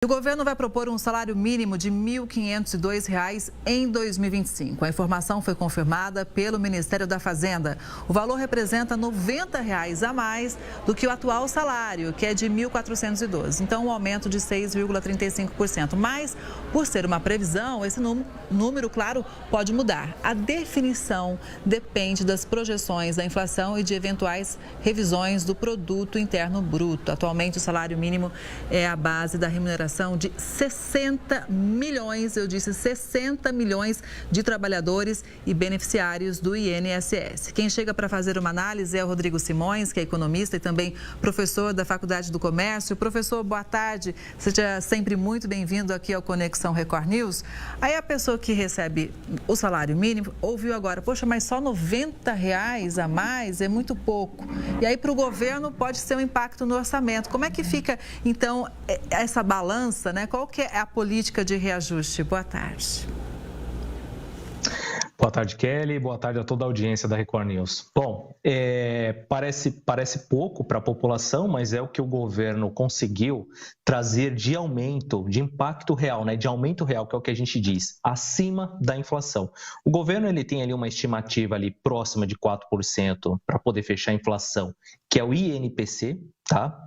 O governo vai propor um salário mínimo de R$ 1.502 em 2025. A informação foi confirmada pelo Ministério da Fazenda. O valor representa R$ 90 a mais do que o atual salário, que é de R$ 1.412. Então, um aumento de 6,35%. Mas, por ser uma previsão, esse número, claro, pode mudar. A definição depende das projeções da inflação e de eventuais revisões do Produto Interno Bruto. Atualmente, o salário mínimo é a base da remuneração de 60 milhões, eu disse 60 milhões de trabalhadores e beneficiários do INSS. Quem chega para fazer uma análise é o Rodrigo Simões, que é economista e também professor da Faculdade do Comércio. Professor, boa tarde, seja sempre muito bem-vindo aqui ao Conexão Record News. Aí a pessoa que recebe o salário mínimo ouviu agora, poxa, mas só R$ 90 a mais é muito pouco. E aí para o governo pode ser um impacto no orçamento. Como é que fica, então, essa balança? Qual que é a política de reajuste? Boa tarde. Boa tarde, Kelly. Boa tarde a toda a audiência da Record News. Bom, parece pouco para a população, mas é o que o governo conseguiu trazer de aumento, de impacto real, de aumento real, que é o que a gente diz, acima da inflação. O governo ele tem ali uma estimativa ali próxima de 4% para poder fechar a inflação, que é o INPC, tá?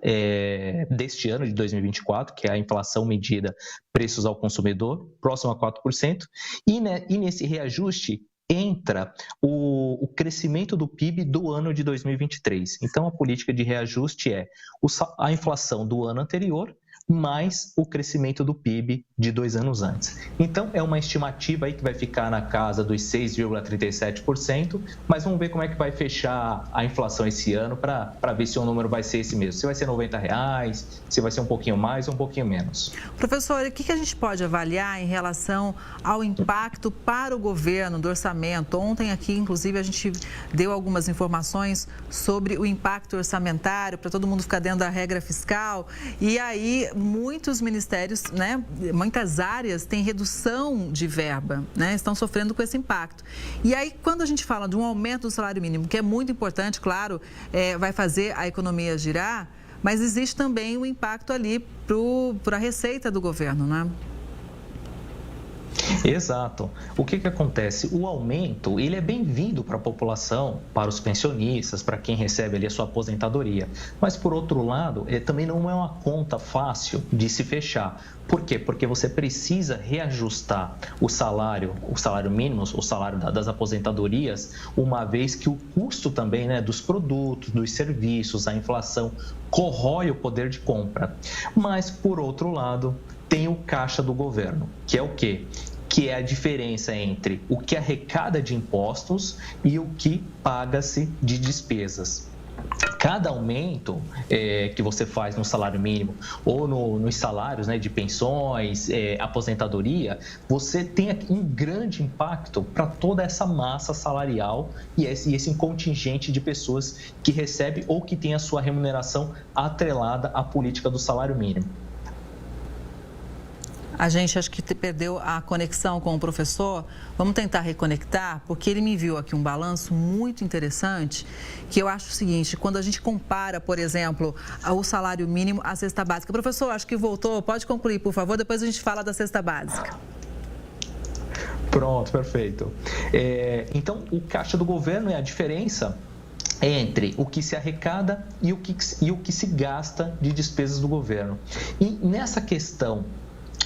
Deste ano de 2024, que é a inflação medida preços ao consumidor, próximo a 4%, e nesse reajuste entra o crescimento do PIB do ano de 2023. Então, a política de reajuste é a inflação do ano anterior mais o crescimento do PIB de 2 anos antes. Então, é uma estimativa aí que vai ficar na casa dos 6,37%, mas vamos ver como é que vai fechar a inflação esse ano para ver se o número vai ser esse mesmo. Se vai ser R$ 90, se vai ser um pouquinho mais ou um pouquinho menos. Professor, o que a gente pode avaliar em relação ao impacto para o governo do orçamento? Ontem aqui, inclusive, a gente deu algumas informações sobre o impacto orçamentário, para todo mundo ficar dentro da regra fiscal, e aí muitos ministérios, muitas áreas têm redução de verba, estão sofrendo com esse impacto. E aí, quando a gente fala de um aumento do salário mínimo, que é muito importante, claro, vai fazer a economia girar, mas existe também um impacto ali para a receita do governo, né? Exato. O que acontece? O aumento, ele é bem-vindo para a população, para os pensionistas, para quem recebe ali a sua aposentadoria. Mas, por outro lado, também não é uma conta fácil de se fechar. Por quê? Porque você precisa reajustar o salário mínimo, o salário das aposentadorias, uma vez que o custo também, dos produtos, dos serviços, a inflação, corrói o poder de compra. Mas, por outro lado, tem o caixa do governo, que é o quê? Que é a diferença entre o que arrecada de impostos e o que paga-se de despesas. Cada aumento que você faz no salário mínimo ou nos salários de pensões, aposentadoria, você tem um grande impacto para toda essa massa salarial e esse contingente de pessoas que recebe ou que tem a sua remuneração atrelada à política do salário mínimo. A gente acho que perdeu a conexão com o professor. Vamos tentar reconectar, porque ele me enviou aqui um balanço muito interessante, que eu acho o seguinte, quando a gente compara, por exemplo, o salário mínimo à cesta básica. Professor, acho que voltou, pode concluir, por favor, depois a gente fala da cesta básica. Pronto, perfeito. Então, o caixa do governo é a diferença entre o que se arrecada e o que se gasta de despesas do governo. E nessa questão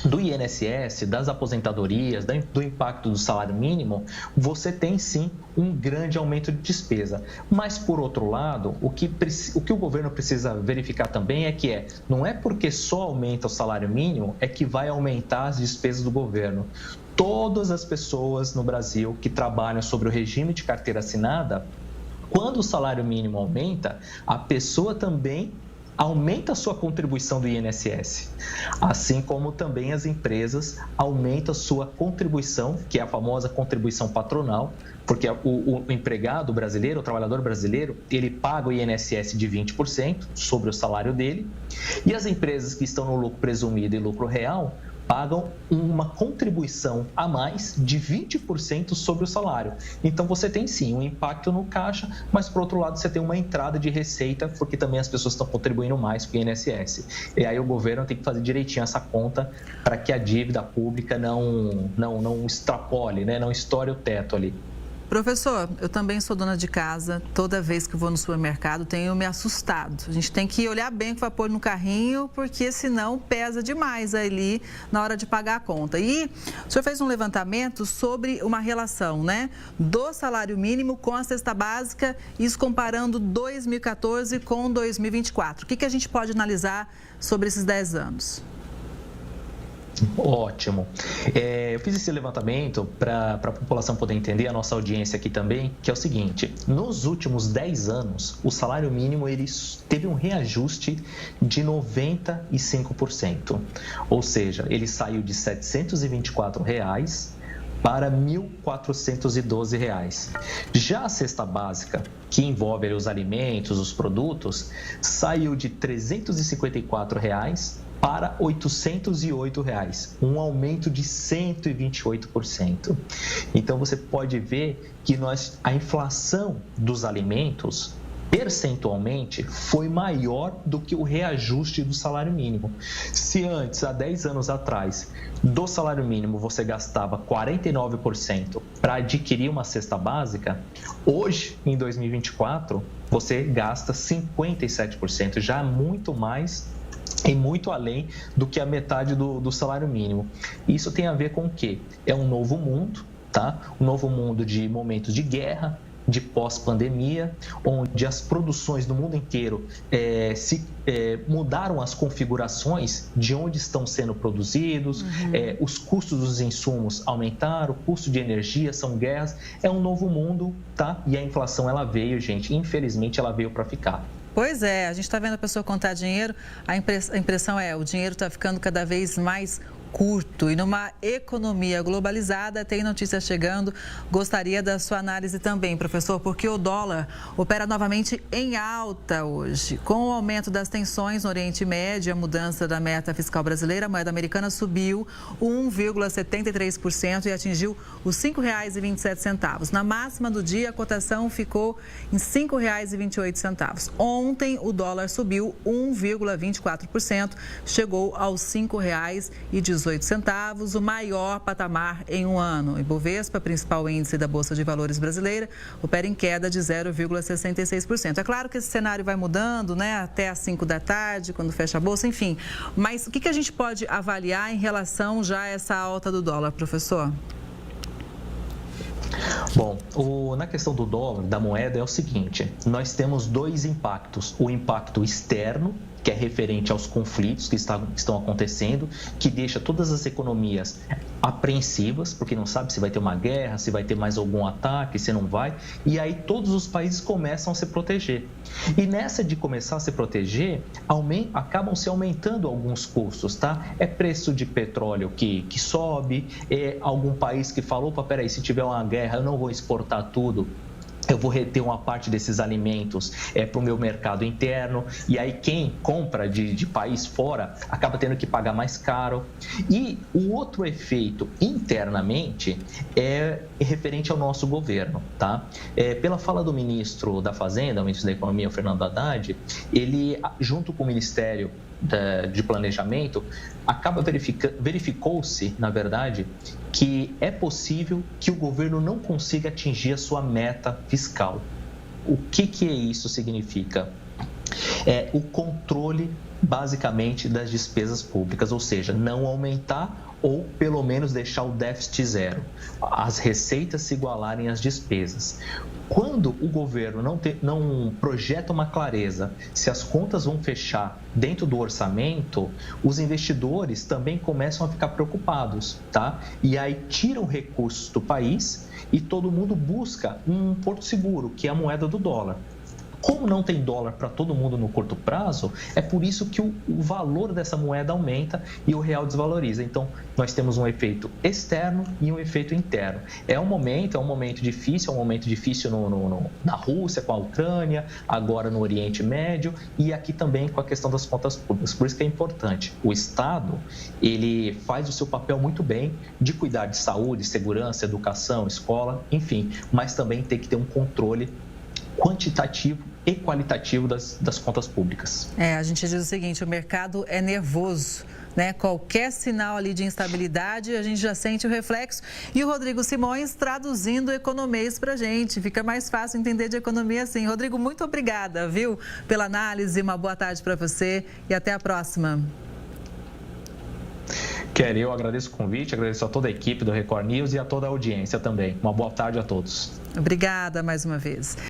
do INSS, das aposentadorias, do impacto do salário mínimo, você tem sim um grande aumento de despesa. Mas, por outro lado, o que o governo precisa verificar também não é porque só aumenta o salário mínimo é que vai aumentar as despesas do governo. Todas as pessoas no Brasil que trabalham sobre o regime de carteira assinada, quando o salário mínimo aumenta, a pessoa também aumenta a sua contribuição do INSS, assim como também as empresas aumentam a sua contribuição, que é a famosa contribuição patronal, porque o empregado brasileiro, o trabalhador brasileiro, ele paga o INSS de 20% sobre o salário dele, e as empresas que estão no lucro presumido e lucro real pagam uma contribuição a mais de 20% sobre o salário. Então você tem sim um impacto no caixa, mas por outro lado você tem uma entrada de receita, porque também as pessoas estão contribuindo mais com o INSS. E aí o governo tem que fazer direitinho essa conta para que a dívida pública não extrapole, né? Não estoure o teto ali. Professor, eu também sou dona de casa. Toda vez que eu vou no supermercado, tenho me assustado. A gente tem que olhar bem o que vai pôr no carrinho, porque senão pesa demais ali na hora de pagar a conta. E o senhor fez um levantamento sobre uma relação, né, do salário mínimo com a cesta básica, isso comparando 2014 com 2024. O que a gente pode analisar sobre esses 10 anos? Ótimo. Eu fiz esse levantamento para a população poder entender, a nossa audiência aqui também, que é o seguinte: nos últimos 10 anos, o salário mínimo ele teve um reajuste de 95%. Ou seja, ele saiu de R$ 724 para R$ 1.412. Já a cesta básica, que envolve ali os alimentos, os produtos, saiu de R$ 354 para R$ 808, um aumento de 128%. Então você pode ver que a inflação dos alimentos percentualmente foi maior do que o reajuste do salário mínimo. Se antes, há 10 anos atrás, do salário mínimo você gastava 49% para adquirir uma cesta básica, hoje, em 2024, você gasta 57%, já muito mais e muito além do que a metade do salário mínimo. Isso tem a ver com o quê? É um novo mundo, tá? Um novo mundo de momentos de guerra, de pós-pandemia, onde as produções do mundo inteiro mudaram as configurações de onde estão sendo produzidos, os custos dos insumos aumentaram, o custo de energia, são guerras, é um novo mundo, tá? E a inflação, ela veio, gente, infelizmente ela veio para ficar. Pois é, a gente está vendo a pessoa contar dinheiro, a impressão é o dinheiro está ficando cada vez mais curto. E numa economia globalizada, tem notícia chegando. Gostaria da sua análise também, professor, porque o dólar opera novamente em alta hoje. Com o aumento das tensões no Oriente Médio e a mudança da meta fiscal brasileira, a moeda americana subiu 1,73% e atingiu os R$ 5,27. Na máxima do dia, a cotação ficou em R$ 5,28. Ontem, o dólar subiu 1,24%, chegou aos R$ 5,18, o maior patamar em um ano. O Ibovespa, principal índice da Bolsa de Valores brasileira, opera em queda de 0,66%. É claro que esse cenário vai mudando, né, até às 5 da tarde, quando fecha a Bolsa, enfim. Mas o que a gente pode avaliar em relação já a essa alta do dólar, professor? Bom, na questão do dólar, da moeda, é o seguinte: nós temos dois impactos. O impacto externo, que é referente aos conflitos que estão acontecendo, que deixa todas as economias apreensivas, porque não sabe se vai ter uma guerra, se vai ter mais algum ataque, se não vai, e aí todos os países começam a se proteger. E nessa de começar a se proteger, acabam se aumentando alguns custos, tá? É preço de petróleo que sobe, é algum país que falou, opa, peraí, se tiver uma guerra eu não vou exportar tudo, eu vou reter uma parte desses alimentos para o meu mercado interno, e aí quem compra de país fora acaba tendo que pagar mais caro. E o outro efeito internamente é referente ao nosso governo, tá? Pela fala do ministro da Fazenda, o ministro da Economia, o Fernando Haddad, ele, junto com o Ministério de Planejamento, verificou-se, na verdade, que é possível que o governo não consiga atingir a sua meta fiscal. O que isso significa? É o controle, basicamente, das despesas públicas, ou seja, não aumentar ou pelo menos deixar o déficit zero, as receitas se igualarem às despesas. Quando o governo não projeta uma clareza se as contas vão fechar dentro do orçamento, os investidores também começam a ficar preocupados, tá? E aí tiram recursos do país e todo mundo busca um porto seguro, que é a moeda do dólar. Como não tem dólar para todo mundo no curto prazo, é por isso que o valor dessa moeda aumenta e o real desvaloriza. Então, nós temos um efeito externo e um efeito interno. É um momento difícil, na Rússia, com a Ucrânia, agora no Oriente Médio e aqui também com a questão das contas públicas. Por isso que é importante. O Estado, ele faz o seu papel muito bem de cuidar de saúde, segurança, educação, escola, enfim, mas também tem que ter um controle quantitativo e qualitativo das contas públicas. A gente diz o seguinte, o mercado é nervoso, né? Qualquer sinal ali de instabilidade, a gente já sente o reflexo. E o Rodrigo Simões traduzindo economês para a gente. Fica mais fácil entender de economia assim. Rodrigo, muito obrigada, viu? Pela análise, uma boa tarde para você e até a próxima. Kelly, eu agradeço o convite, agradeço a toda a equipe do Record News e a toda a audiência também. Uma boa tarde a todos. Obrigada mais uma vez.